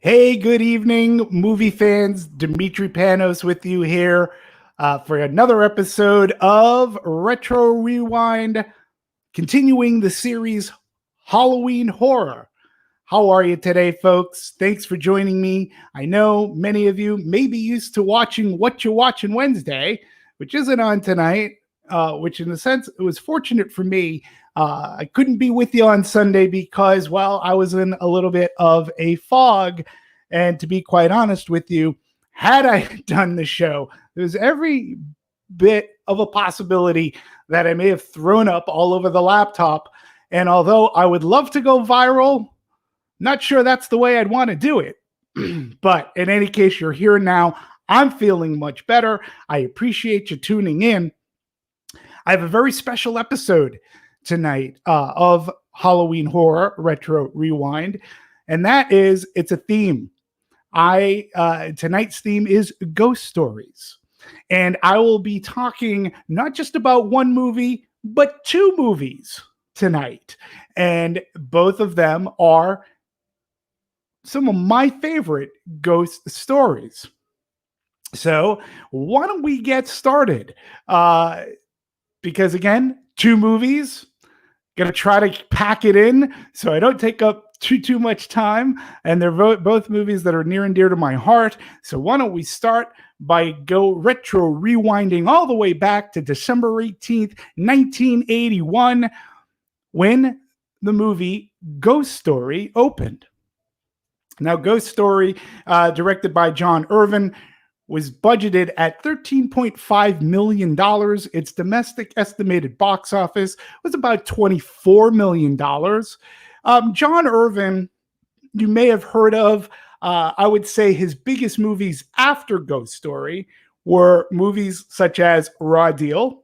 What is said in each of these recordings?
Hey, good evening, movie fans. Demetri Panos with you here for another episode of Retro Rewind, continuing the series Halloween Horror. How are you today, folks? Thanks for joining me. I know many of you may be used to watching What You Watching Wednesday, which isn't on tonight, which in a sense, it was fortunate for me. I couldn't be with you on Sunday because, well, I was in a little bit of a fog. And to be quite honest with you, had I done the show, there's every bit of a possibility that I may have thrown up all over the laptop. And although I would love to go viral, not sure that's the way I'd want to do it. But in any case, you're here now. I'm feeling much better. I appreciate you tuning in. I have a very special episode tonight of Halloween Horror Retro Rewind, and that is, it's a theme. Tonight's theme is ghost stories, and I will be talking not just about one movie, but two movies tonight, and both of them are some of my favorite ghost stories. So why don't we get started? Because again, two movies, gonna try to pack it in so I don't take up too much time, and they're both movies that are near and dear to my heart. So why don't we start by retro rewinding all the way back to December 18th, 1981, when the movie Ghost Story opened. Now, Ghost Story, directed by John Irvin, was budgeted at $13.5 million. Its domestic estimated box office was about $24 million. John Irvin, you may have heard of. I would say his biggest movies after Ghost Story were movies such as Raw Deal,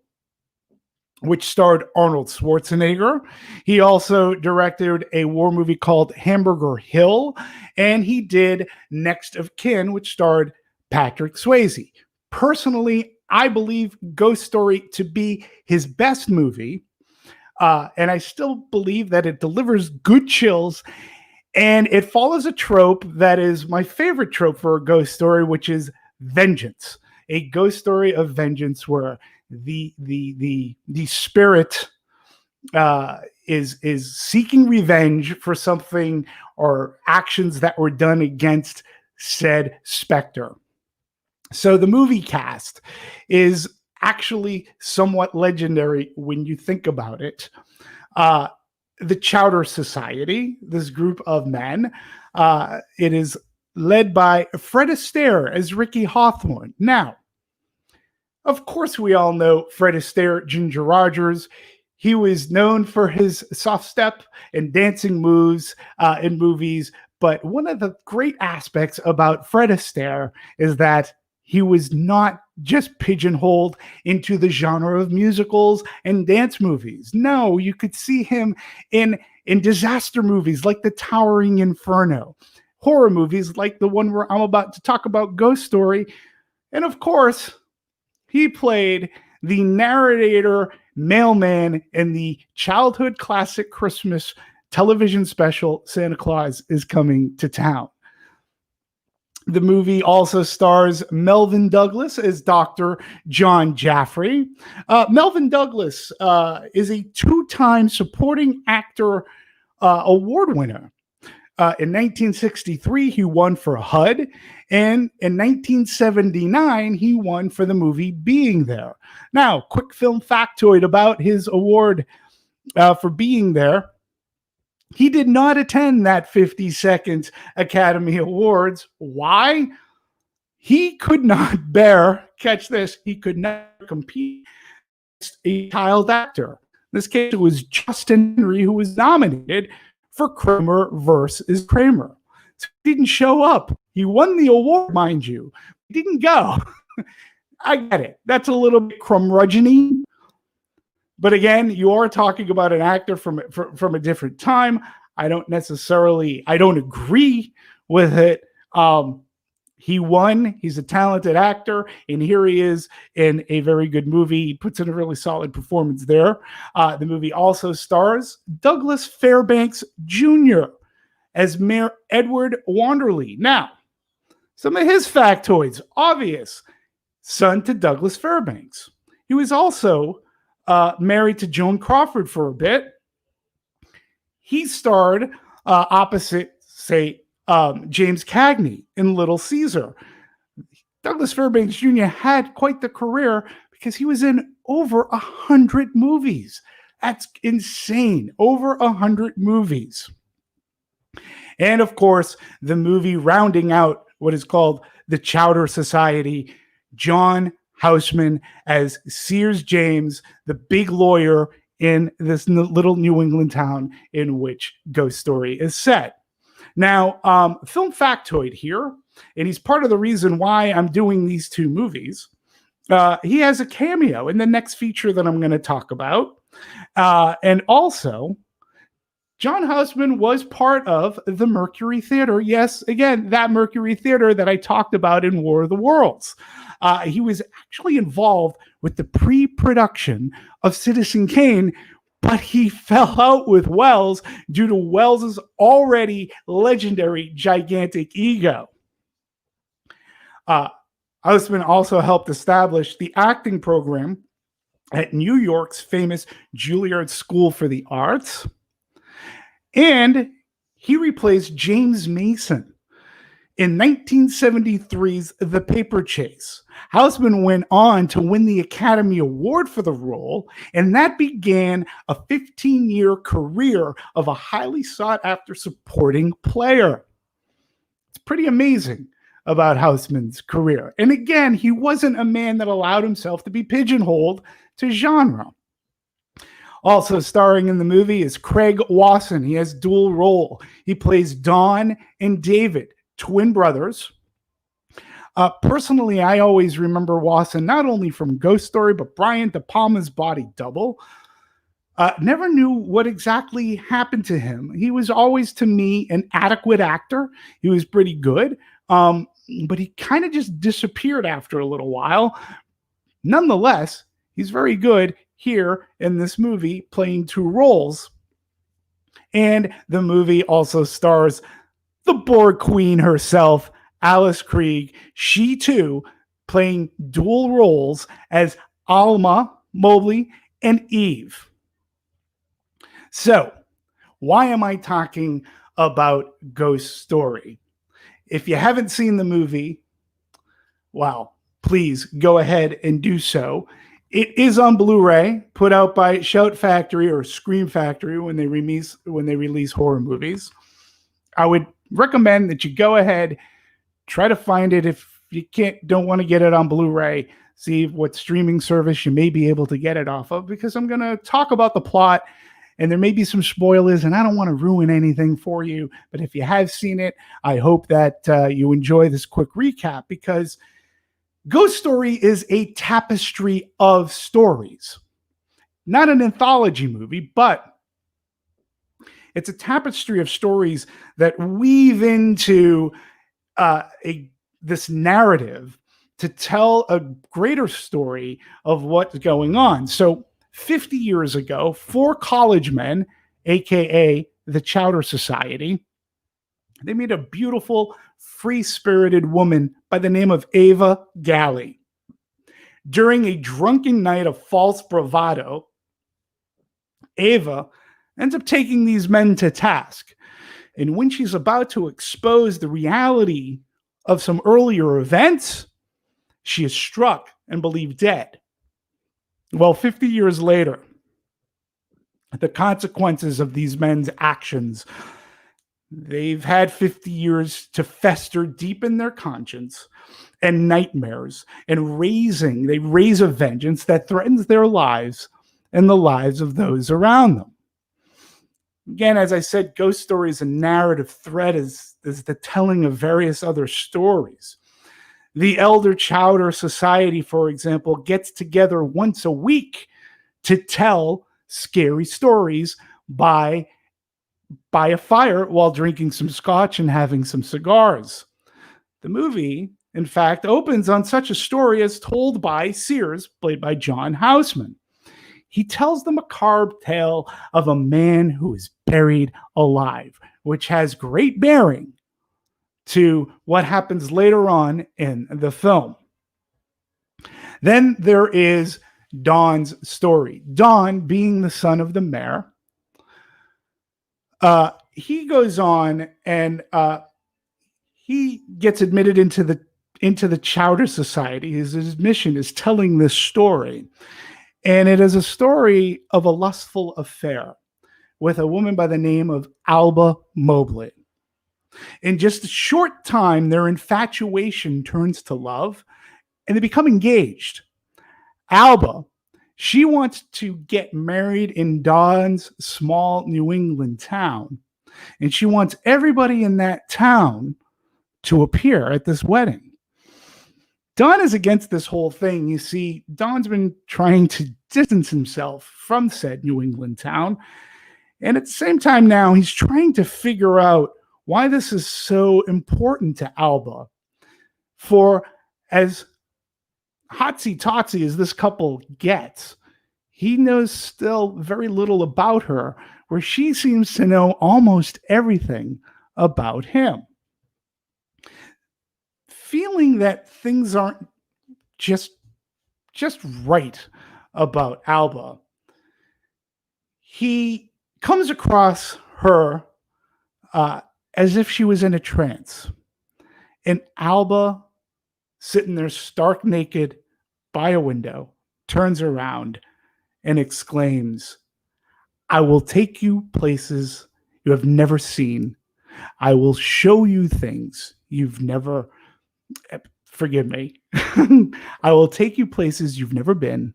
which starred Arnold Schwarzenegger. He also directed a war movie called Hamburger Hill, and he did Next of Kin, which starred Patrick Swayze. Personally, I believe Ghost Story to be his best movie, and I still believe that it delivers good chills, and it follows a trope that is my favorite trope for a ghost story, which is vengeance. A ghost story of vengeance where the spirit is seeking revenge for something or actions that were done against said specter. So the movie cast is actually somewhat legendary when you think about it. The Chowder Society, this group of men, it is led by Fred Astaire as Ricky Hawthorne. Now, of course, we all know Fred Astaire, Ginger Rogers. He was known for his soft step and dancing moves in movies. But one of the great aspects about Fred Astaire is that he was not just pigeonholed into the genre of musicals and dance movies. No, you could see him in disaster movies like The Towering Inferno, horror movies like the one where I'm about to talk about, Ghost Story, and of course, he played the narrator mailman in the childhood classic Christmas television special, Santa Claus is Coming to Town. The movie also stars Melvyn Douglas as Dr. John Jaffrey. Melvyn Douglas is a two-time supporting actor award winner. In 1963, he won for HUD, and in 1979, he won for the movie Being There. Now, quick film factoid about his award for Being There. He did not attend that 52nd Academy Awards. Why? He could not bear, catch this, he could not compete against a child actor. In this case, it was Justin Henry who was nominated for Kramer versus Kramer. So he didn't show up. He won the award, mind you. He didn't go. I get it. That's a little bit curmudgeon-y. But again, you are talking about an actor from a different time. I don't agree with it. He won. He's a talented actor, and here he is in a very good movie. He puts in a really solid performance there. The movie also stars Douglas Fairbanks Jr. as Mayor Edward Wanderley. Now, some of his factoids, obvious. Son to Douglas Fairbanks. He was also married to Joan Crawford for a bit. He starred opposite, say, James Cagney in Little Caesar. Douglas Fairbanks Jr. had quite the career because he was in over 100 movies. That's insane. Over 100 movies. And of course, the movie rounding out what is called the Chowder Society, John Houseman as Sears James, the big lawyer in this little New England town in which Ghost Story is set. Now, film factoid here, and he's part of the reason why I'm doing these two movies. He has a cameo in the next feature that I'm going to talk about. And also, John Houseman was part of the Mercury Theater. Yes, again, that Mercury Theater that I talked about in War of the Worlds. He was actually involved with the pre-production of Citizen Kane, but he fell out with Wells due to Wells's already legendary gigantic ego. Houseman also helped establish the acting program at New York's famous Juilliard School for the Arts. And he replaced James Mason in 1973's The Paper Chase. Houseman went on to win the Academy Award for the role, and that began a 15-year career of a highly sought-after supporting player. It's pretty amazing about Houseman's career. And again, he wasn't a man that allowed himself to be pigeonholed to genre. Also starring in the movie is Craig Wasson. He has dual role. He plays Don and David, twin brothers. Personally, I always remember Wasson not only from Ghost Story, but Brian De Palma's Body Double. Never knew what exactly happened to him. He was always, to me, an adequate actor. He was pretty good, but he kind of just disappeared after a little while. Nonetheless, he's very good here in this movie, playing two roles. And the movie also stars the Borg Queen herself, Alice Krige. She too playing dual roles as Alma Mobley and Eve. So, why am I talking about Ghost Story? If you haven't seen the movie, well, please go ahead and do so. It is on Blu-ray, put out by Shout Factory or Scream Factory when they release horror movies. I would recommend that you go ahead, try to find it. If you don't want to get it on Blu-ray, see what streaming service you may be able to get it off of, because I'm going to talk about the plot and there may be some spoilers, and I don't want to ruin anything for you. But if you have seen it, I hope that you enjoy this quick recap, because Ghost Story is a tapestry of stories. Not an anthology movie, but it's a tapestry of stories that weave into this narrative to tell a greater story of what's going on. So 50 years ago, 4 college men, aka the Chowder Society, they made a beautiful, free-spirited woman by the name of Ava Galley. During a drunken night of false bravado, Ava ends up taking these men to task. And when she's about to expose the reality of some earlier events, she is struck and believed dead. Well, 50 years later, the consequences of these men's actions, they've had 50 years to fester deep in their conscience and nightmares, and they raise a vengeance that threatens their lives and the lives of those around them. Again, as I said, Ghost Story is a narrative thread, is the telling of various other stories. The Elder Chowder Society, for example, gets together once a week to tell scary stories by a fire while drinking some scotch and having some cigars. The movie, in fact, opens on such a story as told by Sears, played by John Houseman. he tells the macabre tale of a man who is buried alive, which has great bearing to what happens later on in the film. Then there is Don's story. Don, being the son of the mayor, he goes on and he gets admitted into the Chowder Society. His mission is telling this story, and it is a story of a lustful affair with a woman by the name of Alba Mobley. In just a short time, their infatuation turns to love, and they become engaged. Alba, she wants to get married in Don's small New England town, and she wants everybody in that town to appear at this wedding. Don is against this whole thing. You see, Don's been trying to distance himself from said New England town, and at the same time now, he's trying to figure out why this is so important to Alba. For as hotsy-totsy as this couple gets, he knows still very little about her, where she seems to know almost everything about him. Feeling that things aren't just right about Alba, he comes across her as if she was in a trance. And Alba, sitting there stark naked by a window, turns around and exclaims, "I will take you places you have never seen. I will show you things you've never, forgive me. I will take you places you've never been.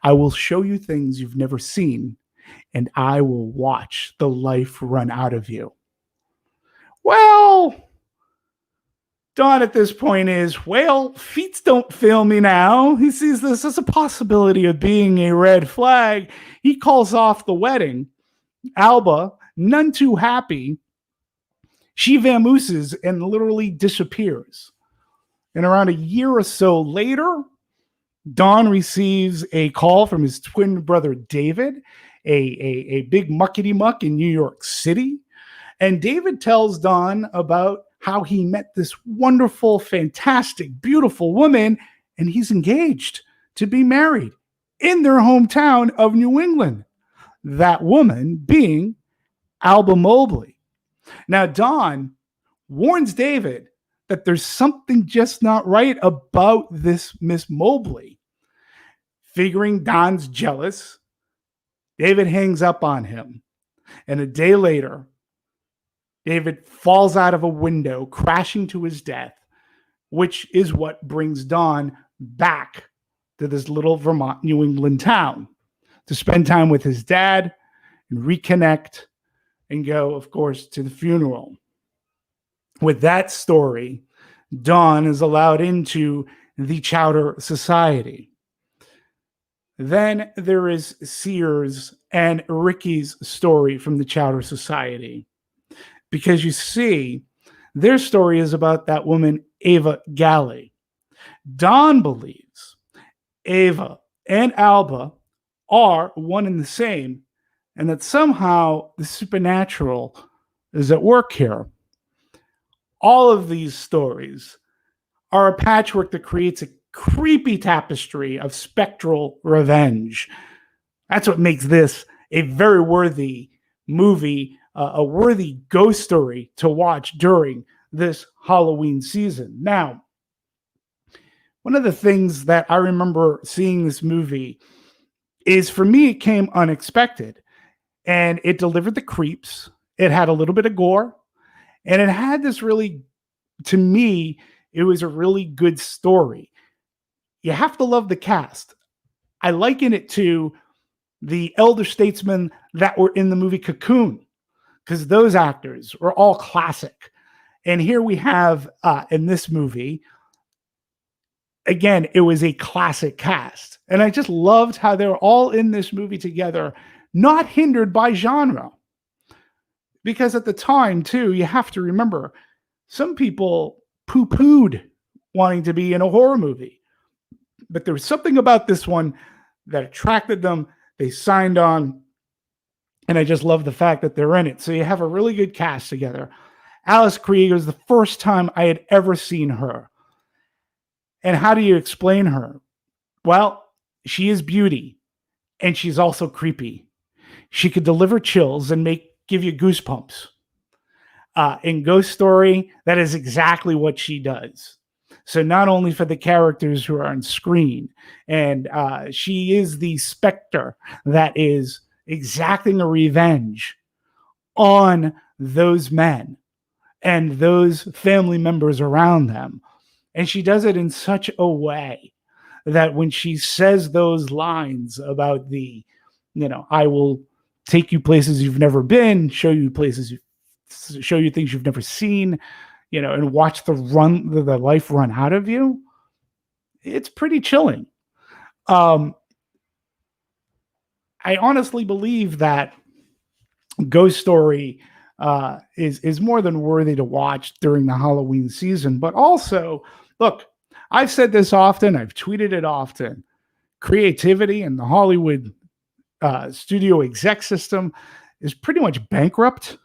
I will show you things you've never seen, and I will watch the life run out of you." Well, Don at this point is, well, feet don't fail me now. He sees this as a possibility of being a red flag. He calls off the wedding. Alba, none too happy, she vamooses and literally disappears. And around a year or so later, Don receives a call from his twin brother, David, a big muckety-muck in New York City. And David tells Don about how he met this wonderful, fantastic, beautiful woman, and he's engaged to be married in their hometown of New England. That woman being Alba Mobley. Now, Don warns David that there's something just not right about this Miss Mobley. Figuring Don's jealous, David hangs up on him. And a day later, David falls out of a window, crashing to his death, which is what brings Don back to this little Vermont, New England town to spend time with his dad and reconnect and go, of course, to the funeral. With that story, Don is allowed into the Chowder Society. Then there is Sears and Ricky's story from the Chowder Society. Because you see, their story is about that woman, Ava Galley. Don believes Ava and Alba are one and the same, and that somehow the supernatural is at work here. All of these stories are a patchwork that creates a creepy tapestry of spectral revenge. That's what makes this a very worthy movie, a worthy ghost story to watch during this Halloween season. Now, one of the things that I remember seeing this movie is, for me, it came unexpected, and it delivered the creeps. It had a little bit of gore, and it had this really, to me, it was a really good story. You have to love the cast. I liken it to the elder statesmen that were in the movie Cocoon, because those actors were all classic. And here we have, in this movie, again, it was a classic cast. And I just loved how they were all in this movie together, not hindered by genre. Because at the time, too, you have to remember, some people poo-pooed wanting to be in a horror movie. But there was something about this one that attracted them they signed on, and I just love the fact that they're in it. So you have a really good cast together. Alice Krige was the first time I had ever seen her. And how do you explain her? Well, she is beauty, and she's also creepy. She could deliver chills and give you goosebumps. In Ghost Story, that is exactly what she does. So not only for the characters who are on screen, and she is the specter that is exacting a revenge on those men and those family members around them. And she does it in such a way that when she says those lines about I will take you places you've never been, show you things you've never seen, and watch the life run out of you. It's pretty chilling. I honestly believe that Ghost Story is more than worthy to watch during the Halloween season. But also, look, I've said this often, I've tweeted it often. Creativity in the Hollywood studio exec system is pretty much bankrupt.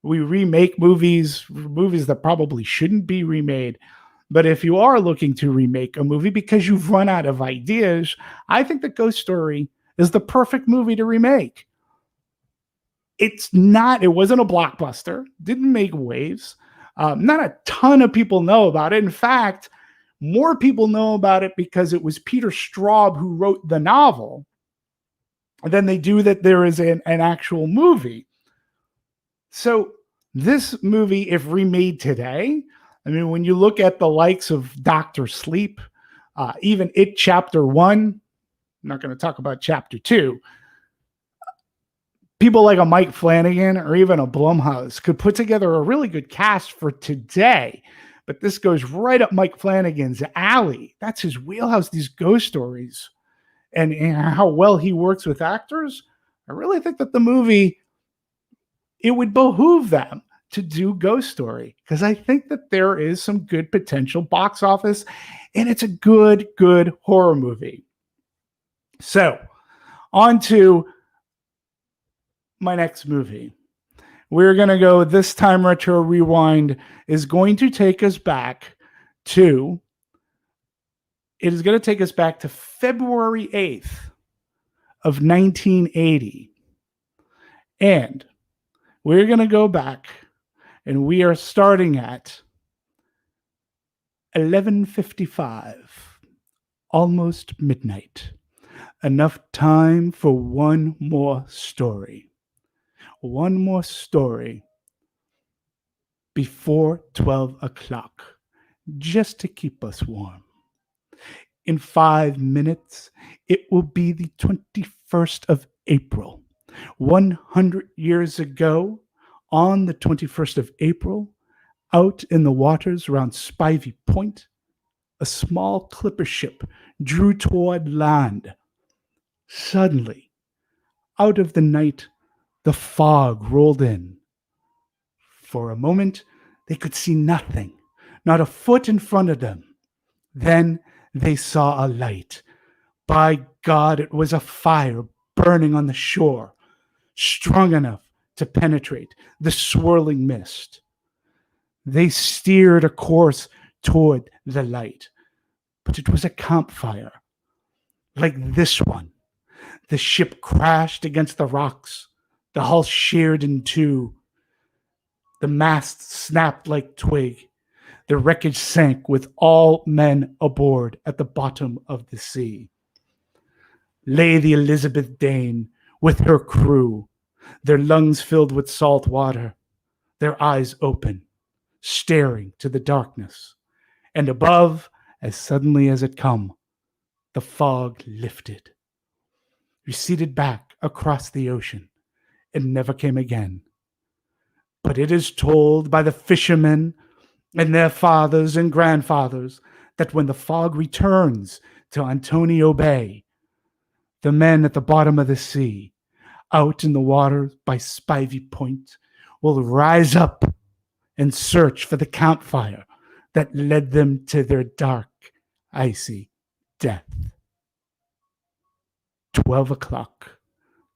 We remake movies that probably shouldn't be remade. But if you are looking to remake a movie because you've run out of ideas, I think that Ghost Story is the perfect movie to remake. It wasn't a blockbuster, didn't make waves. Not a ton of people know about it. In fact, more people know about it because it was Peter Straub who wrote the novel than they do that there is an actual movie. So this movie, if remade today, I mean, when you look at the likes of Dr. Sleep, even It Chapter 1, I'm not going to talk about Chapter 2, people like a Mike Flanagan or even a Blumhouse could put together a really good cast for today. But this goes right up Mike Flanagan's alley. That's his wheelhouse, these ghost stories. And how well he works with actors. I really think that the movie, it would behoove them to do Ghost Story, because I think that there is some good potential box office, and it's a good horror movie. So, on to my next movie. We're going to go, this time Retro Rewind is going to take us back to, February 8th of 1980. And we're going to go back, and we are starting at 11:55, almost midnight. Enough time for one more story. One more story before 12 o'clock, just to keep us warm. In 5 minutes, it will be the 21st of April. 100 years ago, on the 21st of April, out in the waters around Spivey Point, a small clipper ship drew toward land. Suddenly, out of the night, the fog rolled in. For a moment, they could see nothing, not a foot in front of them. Then they saw a light. By God, it was a fire burning on the shore, strong enough to penetrate the swirling mist. They steered a course toward the light, but it was a campfire, like this one. The ship crashed against the rocks. The hull sheared in two. The mast snapped like twig. The wreckage sank with all men aboard at the bottom of the sea. Lay the Elizabeth Dane with her crew, their lungs filled with salt water, their eyes open, staring to the darkness. And above, as suddenly as it come, the fog lifted, receded back across the ocean, and never came again. But it is told by the fishermen and their fathers and grandfathers that when the fog returns to Antonio Bay, the men at the bottom of the sea, out in the water by Spivey Point, will rise up and search for the campfire that led them to their dark, icy death. 12 o'clock,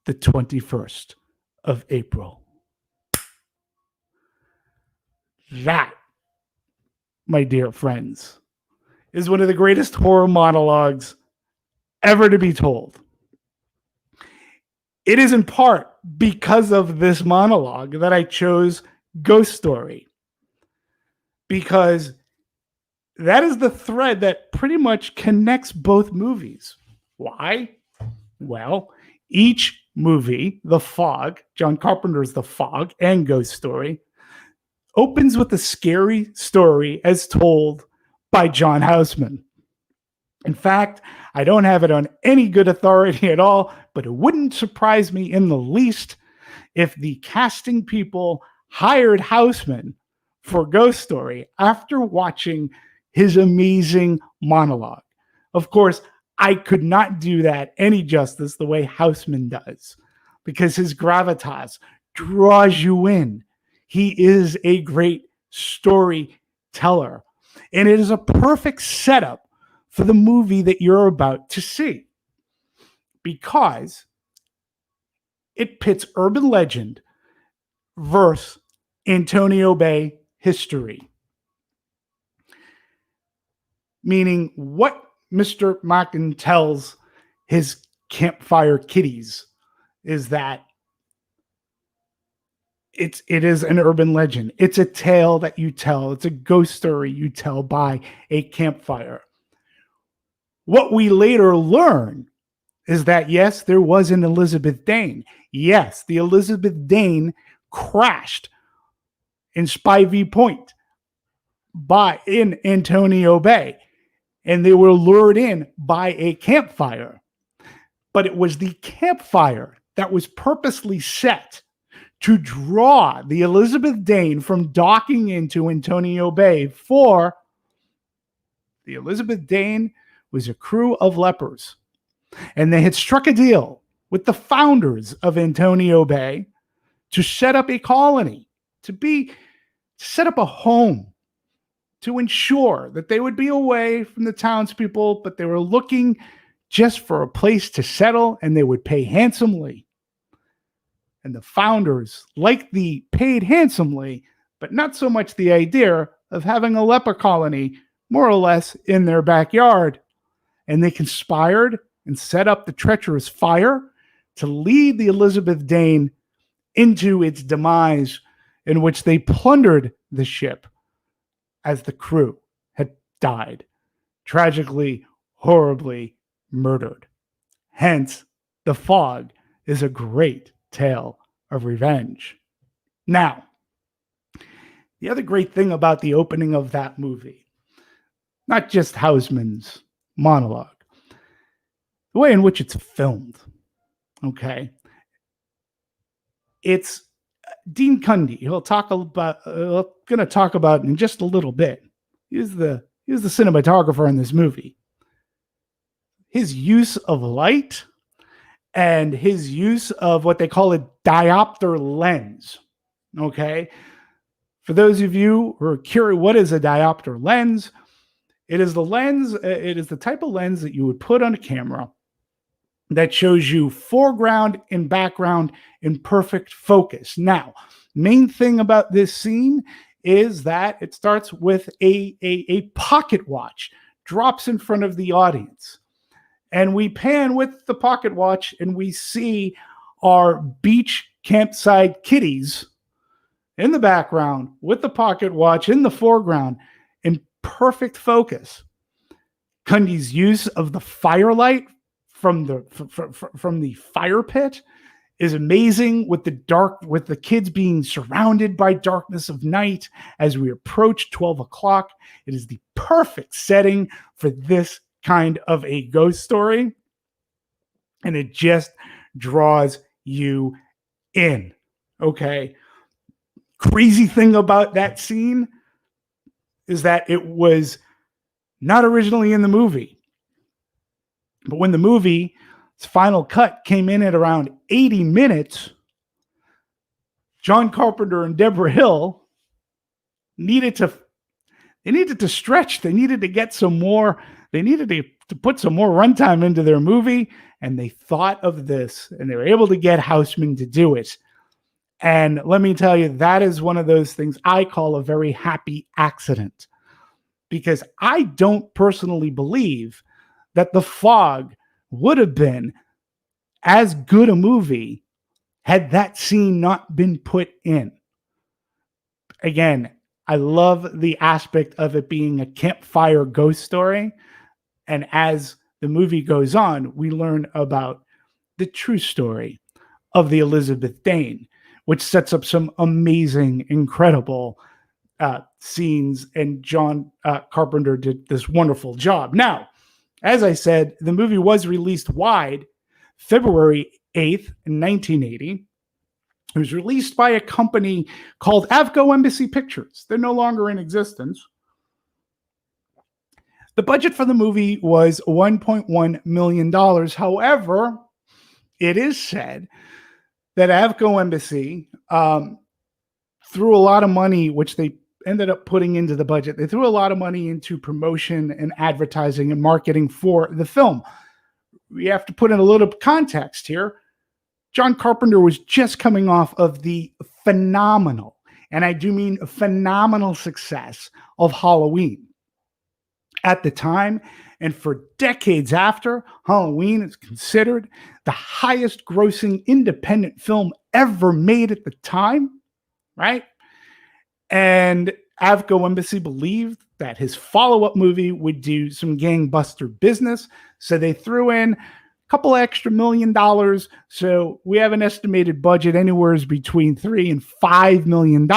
the 21st of April. That, my dear friends, is one of the greatest horror monologues ever to be told. It is in part because of this monologue that I chose Ghost Story, because that is the thread that pretty much connects both movies. Why? Well, each movie, The Fog, John Carpenter's The Fog and Ghost Story, opens with a scary story as told by John Houseman. In fact, I don't have it on any good authority at all, but it wouldn't surprise me in the least if the casting people hired Houseman for Ghost Story after watching his amazing monologue. Of course, I could not do that any justice the way Houseman does, because his gravitas draws you in. He is a great storyteller, and it is a perfect setup for the movie that you're about to see, because it pits urban legend versus Antonio Bay history. Meaning, what Mr. Mackin tells his campfire kiddies is that it is an urban legend. It's a tale that you tell. It's a ghost story you tell by a campfire. What we later learn is that, yes, there was an Elizabeth Dane. Yes, the Elizabeth Dane crashed in Spivey Point in Antonio Bay, and they were lured in by a campfire. But it was the campfire that was purposely set to draw the Elizabeth Dane from docking into Antonio Bay, for the Elizabeth Dane was a crew of lepers, and they had struck a deal with the founders of Antonio Bay to set up a colony, to set up a home, to ensure that they would be away from the townspeople, but they were looking just for a place to settle, and they would pay handsomely. And the founders liked the paid handsomely, but not so much the idea of having a leper colony more or less in their backyard. And they conspired and set up the treacherous fire to lead the Elizabeth Dane into its demise, in which they plundered the ship as the crew had died, tragically, horribly murdered. Hence, The Fog is a great tale of revenge. Now, the other great thing about the opening of that movie, not just Houseman's monologue, the way in which it's filmed, okay? It's Dean Cundy. We're going to talk about in just a little bit. He was the cinematographer in this movie. His use of light and his use of what they call a diopter lens. Okay. For those of you who are curious, what is a diopter lens? It is the type of lens that you would put on a camera that shows you foreground and background in perfect focus. Now, main thing about this scene is that it starts with a pocket watch drops in front of the audience. And we pan with the pocket watch and we see our beach campsite kiddies in the background with the pocket watch in the foreground in perfect focus. Cundy's use of the firelight from the fire pit is amazing, with the kids being surrounded by darkness of night as we approach 12 o'clock. It is the perfect setting for this kind of a ghost story, and it just draws you in. Okay. Crazy thing about that scene is that it was not originally in the movie, but when the movie's final cut came in at around 80 minutes, John Carpenter and Deborah Hill needed to stretch. They needed to get some more. They needed to to put some more runtime into their movie, and they thought of this, and they were able to get Houseman to do it. And let me tell you, that is one of those things I call a very happy accident, because I don't personally believe that The Fog would have been as good a movie had that scene not been put in. Again, I love the aspect of it being a campfire ghost story. And as the movie goes on, we learn about the true story of the Elizabeth Dane, which sets up some amazing, incredible scenes. And John Carpenter did this wonderful job. Now, as I said, the movie was released wide February 8th, 1980. It was released by a company called Avco Embassy Pictures. They're no longer in existence. The budget for the movie was $1.1 million. However, it is said that Avco Embassy threw a lot of money, which they ended up putting into the budget. They threw a lot of money into promotion and advertising and marketing for the film. We have to put in a little context here. John Carpenter was just coming off of the phenomenal, and I do mean phenomenal, success of Halloween. At the time, and for decades after, Halloween is considered the highest grossing independent film ever made at the time, right? And Avco Embassy believed that his follow-up movie would do some gangbuster business, so they threw in a couple extra $1 million. So we have an estimated budget anywhere between $3 and $5 million.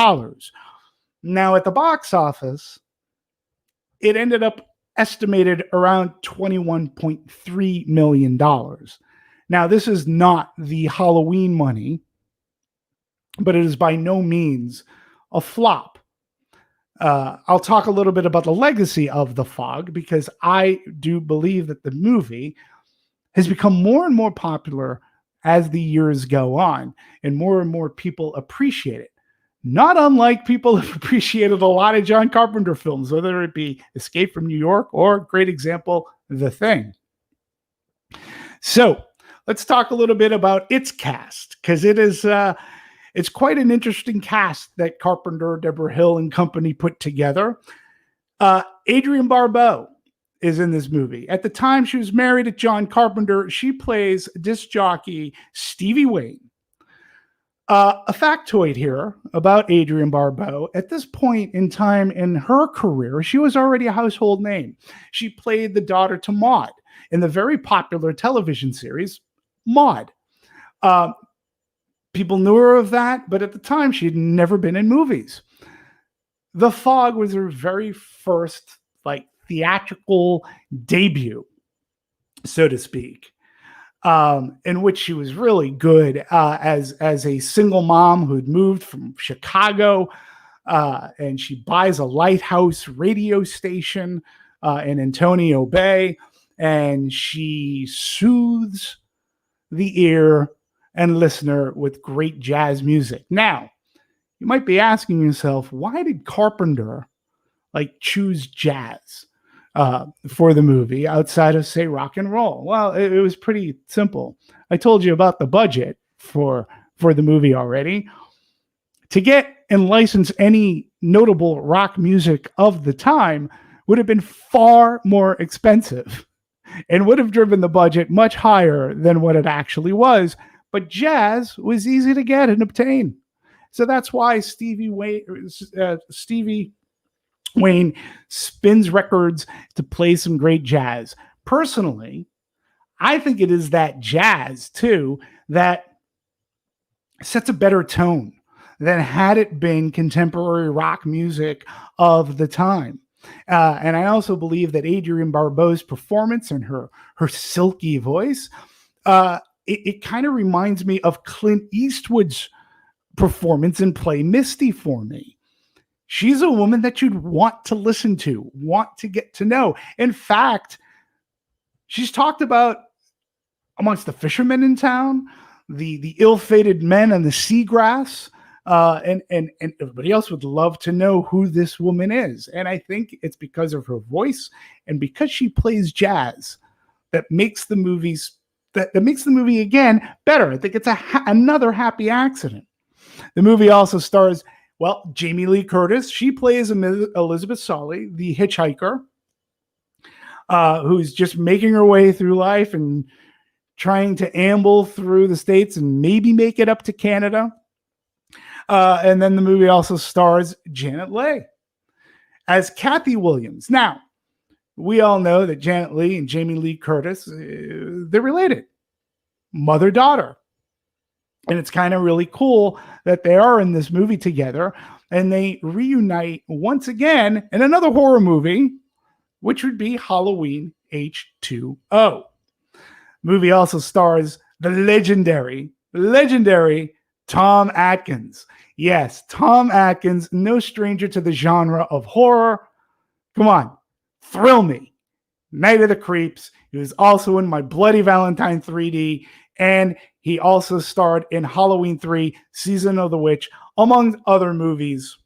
Now at the box office, it ended up estimated around $21.3 million. Now, this is not the Halloween money, but it is by no means a flop. I'll talk a little bit about the legacy of The Fog, because I do believe that the movie has become more and more popular as the years go on, and more people appreciate it. Not unlike people have appreciated a lot of John Carpenter films, whether it be Escape from New York or, great example, The Thing. So let's talk a little bit about its cast, because it's quite an interesting cast that Carpenter, Deborah Hill, and company put together. Adrienne Barbeau is in this movie. At the time she was married to John Carpenter, she plays disc jockey Stevie Wayne. A factoid here about Adrienne Barbeau. At this point in time in her career, she was already a household name. She played the daughter to Maude in the very popular television series Maude. People knew her of that, but at the time she had never been in movies. The Fog was her very first theatrical debut, so to speak, in which she was really good as a single mom who had moved from Chicago, and she buys a lighthouse radio station in Antonio Bay, and she soothes the ear and listener with great jazz music. Now, you might be asking yourself, why did Carpenter choose jazz for the movie outside of, say, rock and roll? Well, it was pretty simple. I told you about the budget for the movie already. To get and license any notable rock music of the time would have been far more expensive and would have driven the budget much higher than what it actually was. But jazz was easy to get and obtain. So that's why Stevie Wayne spins records to play some great jazz. Personally, I think it is that jazz, too, that sets a better tone than had it been contemporary rock music of the time. And I also believe that Adrienne Barbeau's performance and her silky voice, it kind of reminds me of Clint Eastwood's performance in Play Misty for me. She's a woman that you'd want to listen to, want to get to know. In fact, she's talked about amongst the fishermen in town, the ill-fated men and the seagrass, And everybody else would love to know who this woman is. And I think it's because of her voice and because she plays jazz that makes the movies that makes the movie again better. I think it's another happy accident. The movie also stars, well, Jamie Lee Curtis. She plays Elizabeth Solly, the hitchhiker, who's just making her way through life and trying to amble through the States and maybe make it up to Canada. And then the movie also stars Janet Leigh as Kathy Williams. Now, we all know that Janet Leigh and Jamie Lee Curtis, they're related, mother-daughter. And it's kind of really cool that they are in this movie together and they reunite once again in another horror movie, which would be Halloween H2O. Movie also stars the legendary Tom Atkins. Yes, Tom Atkins, no stranger to the genre of horror. Come on, thrill me. Night of the Creeps. He was also in My Bloody Valentine 3D, and he also starred in Halloween 3, Season of the Witch, among other movies.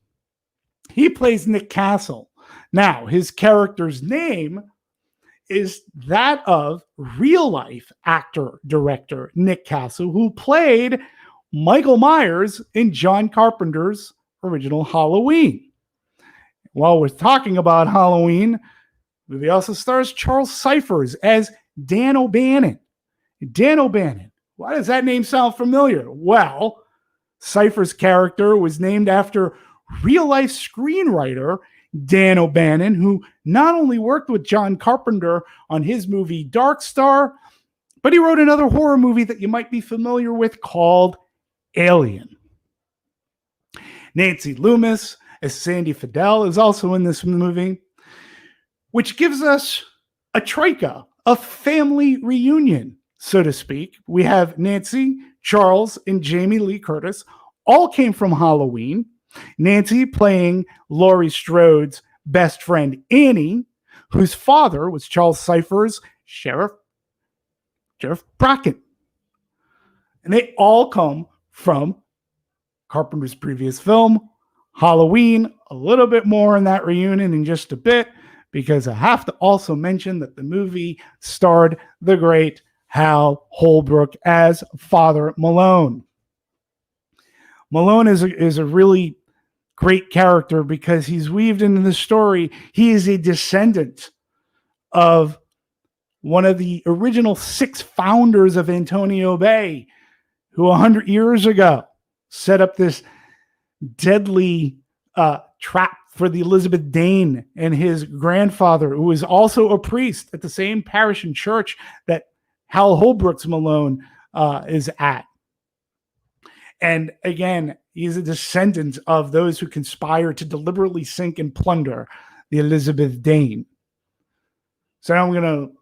He plays Nick Castle. Now, his character's name is that of real-life actor-director Nick Castle, who played Michael Myers in John Carpenter's original Halloween. While we're talking about Halloween, the movie also stars Charles Cyphers as Dan O'Bannon. Dan O'Bannon. Why does that name sound familiar? Well, Cyphers' character was named after real-life screenwriter Dan O'Bannon, who not only worked with John Carpenter on his movie Dark Star, but he wrote another horror movie that you might be familiar with called Alien. Nancy Loomis as Sandy Fidel is also in this movie, which gives us a troika, a family reunion, so to speak. We have Nancy, Charles, and Jamie Lee Curtis, all came from Halloween. Nancy playing Laurie Strode's best friend, Annie, whose father was Charles Cyphers' Sheriff Brackett. And they all come from Carpenter's previous film, Halloween. A little bit more in that reunion in just a bit, because I have to also mention that the movie starred the great Hal Holbrook as Father Malone. Malone is a really great character because he's weaved into the story. He is a descendant of one of the original 6 founders of Antonio Bay, who 100 years ago set up this deadly trap for the Elizabeth Dane and his grandfather, who was also a priest at the same parish and church that Hal Holbrook's Malone is at. And again, he's a descendant of those who conspire to deliberately sink and plunder the Elizabeth Dane. So now I'm going to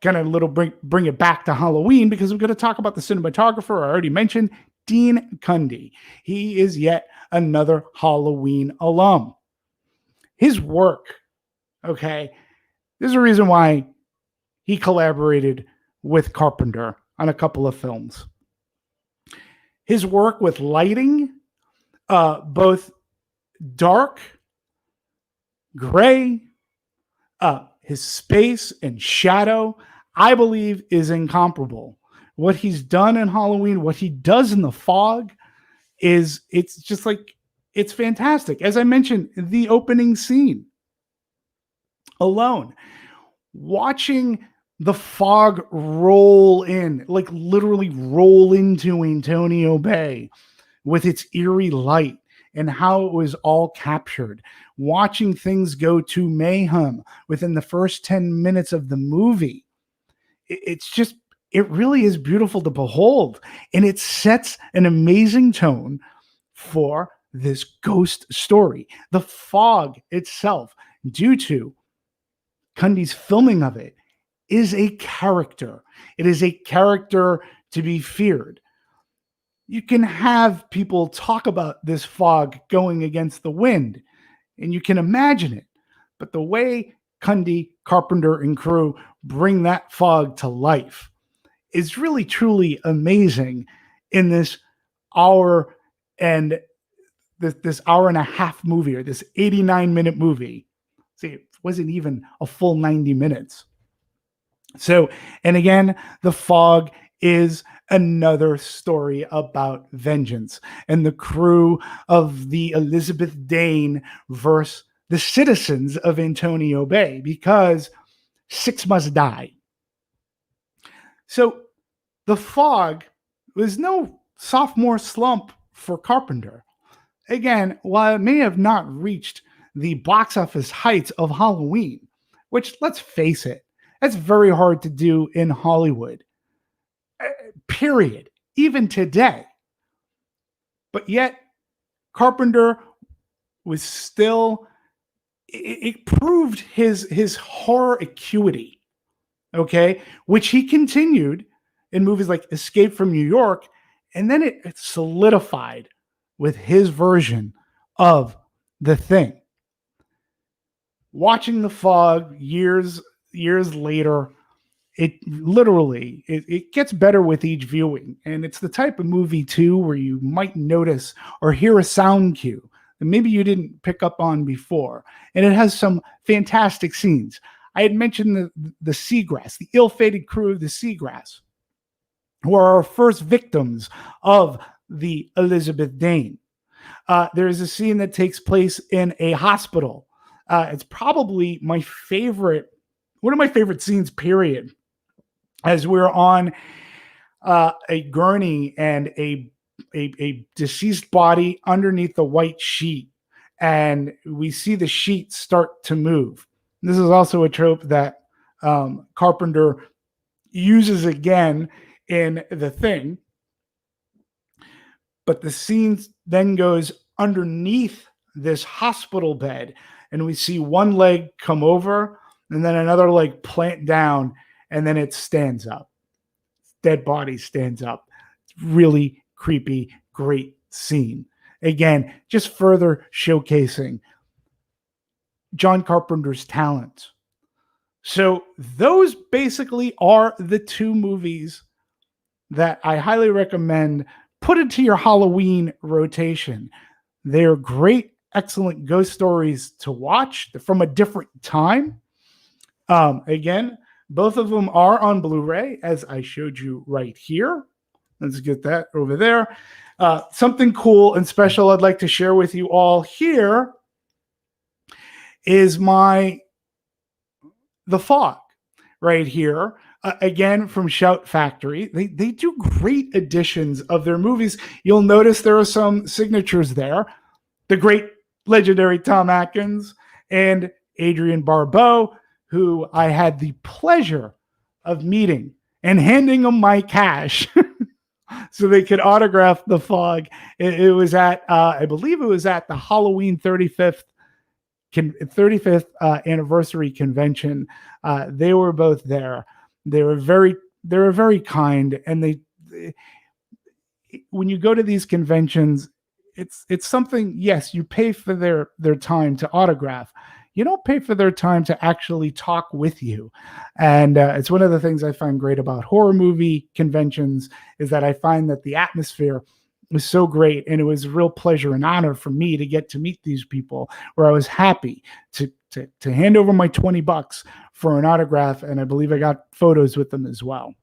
kind of bring it back to Halloween, because I'm going to talk about the cinematographer I already mentioned, Dean Cundey. He is yet another Halloween alum. His work, okay, there's a reason why he collaborated with Carpenter on a couple of films. His work with lighting, both dark, gray, his space and shadow, I believe is incomparable. What he's done in Halloween, what he does in the fog, it's just like, it's fantastic. As I mentioned, the opening scene alone, watching the fog roll in, like literally roll into Antonio Bay with its eerie light and how it was all captured, watching things go to mayhem within the first 10 minutes of the movie. It really is beautiful to behold. And it sets an amazing tone for this ghost story. The fog itself, due to Cundey's filming of it, is a character. It is a character to be feared. You can have people talk about this fog going against the wind, and you can imagine it. But the way Cundey, Carpenter, and crew bring that fog to life is really, truly amazing in this hour and this hour and a half movie, or this 89-minute movie. See, it wasn't even a full 90 minutes. So, and again, The Fog is another story about vengeance and the crew of the Elizabeth Dane versus the citizens of Antonio Bay, because 6 must die. So The Fog was no sophomore slump for Carpenter. Again, while it may have not reached the box office heights of Halloween, which, let's face it, that's very hard to do in Hollywood, period, even today. But yet, Carpenter was still, it proved his horror acuity, okay, which he continued in movies like Escape from New York, and then it solidified with his version of The Thing. Watching The Fog years later, it literally, it gets better with each viewing. And it's the type of movie, too, where you might notice or hear a sound cue that maybe you didn't pick up on before. And it has some fantastic scenes. I had mentioned the Seagrass, the ill-fated crew of the Seagrass, who are our first victims of the Elizabeth Dane. There is a scene that takes place in a hospital. It's probably my favorite, one of my favorite scenes, period, as we're on a gurney and a deceased body underneath the white sheet, and we see the sheet start to move. This is also a trope that Carpenter uses again in The Thing. But the scene then goes underneath this hospital bed, and we see one leg come over and then another leg plant down, and then it stands up. Dead body stands up. It's really creepy, great scene. Again, just further showcasing John Carpenter's talent. So those basically are the two movies that I highly recommend. Put into your Halloween rotation. They're great, excellent ghost stories to watch. They're from a different time. Again, both of them are on Blu-ray, as I showed you right here. Let's get that over there. Something cool and special I'd like to share with you all here is The Fog right here. Again, from Shout Factory. They do great editions of their movies. You'll notice there are some signatures there. The great legendary Tom Atkins and Adrian Barbeau, who I had the pleasure of meeting and handing them my cash so they could autograph The Fog. It was at, I believe it was at the Halloween 35th anniversary convention. They were both there. They were very kind, and they when you go to these conventions, it's something. Yes, you pay for their time to autograph. You don't pay for their time to actually talk with you, and it's one of the things I find great about horror movie conventions is that I find that the atmosphere was so great, and it was a real pleasure and honor for me to get to meet these people, where I was happy to hand over my $20 for an autograph, and I believe I got photos with them as well.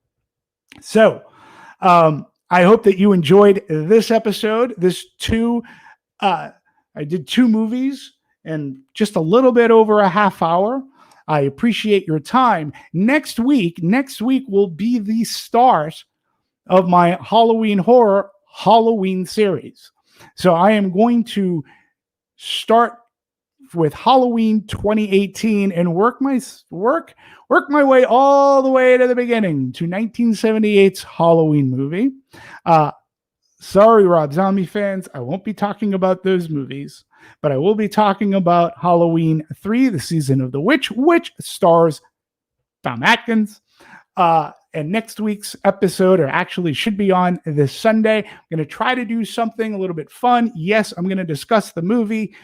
So I hope that you enjoyed this episode. I did 2 movies and just a little bit over a half hour. I appreciate your time. Next week will be the start of my Halloween horror Halloween series. So I am going to start with Halloween 2018 and work my way all the way to the beginning to 1978's Halloween movie. Sorry, Rob Zombie fans, I won't be talking about those movies, but I will be talking about Halloween 3, The Season of the Witch, which stars Tom Atkins. And next week's episode, or actually should be on this Sunday, I'm going to try to do something a little bit fun. Yes, I'm going to discuss the movie,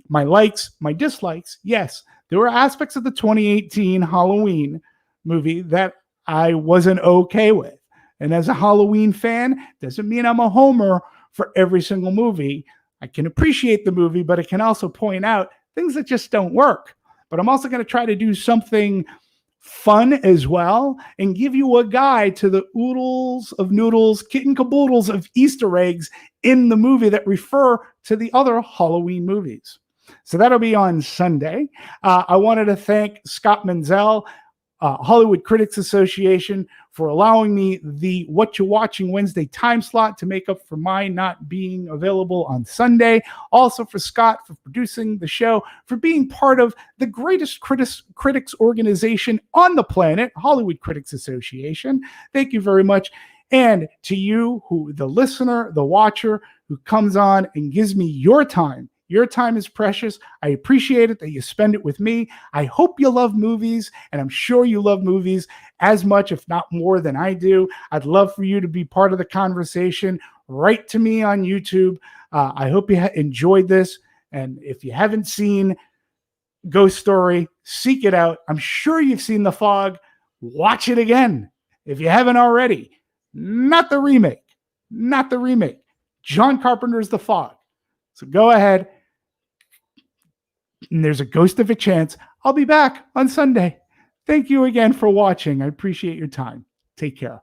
my likes, my dislikes. Yes, there were aspects of the 2018 Halloween movie that I wasn't okay with. And as a Halloween fan, doesn't mean I'm a homer for every single movie. I can appreciate the movie, but it can also point out things that just don't work. But I'm also going to try to do something fun as well and give you a guide to the oodles of noodles, kitten caboodles of Easter eggs in the movie that refer to the other Halloween movies. So that'll be on Sunday. I wanted to thank Scott Menzel, Hollywood Critics Association, for allowing me the What You Watching Wednesday time slot to make up for my not being available on Sunday. Also for Scott for producing the show, for being part of the greatest critics organization on the planet, Hollywood Critics Association. Thank you very much. And to you, who the listener, the watcher, who comes on and gives me your time. Your time is precious. I appreciate it that you spend it with me. I hope you love movies, and I'm sure you love movies as much, if not more, than I do. I'd love for you to be part of the conversation. Write to me on YouTube. I hope you enjoyed this. And if you haven't seen Ghost Story, seek it out. I'm sure you've seen The Fog. Watch it again if you haven't already. Not the remake. Not the remake. John Carpenter's The Fog. So go ahead. And there's a ghost of a chance I'll be back on Sunday. Thank you again for watching. I appreciate your time. Take care.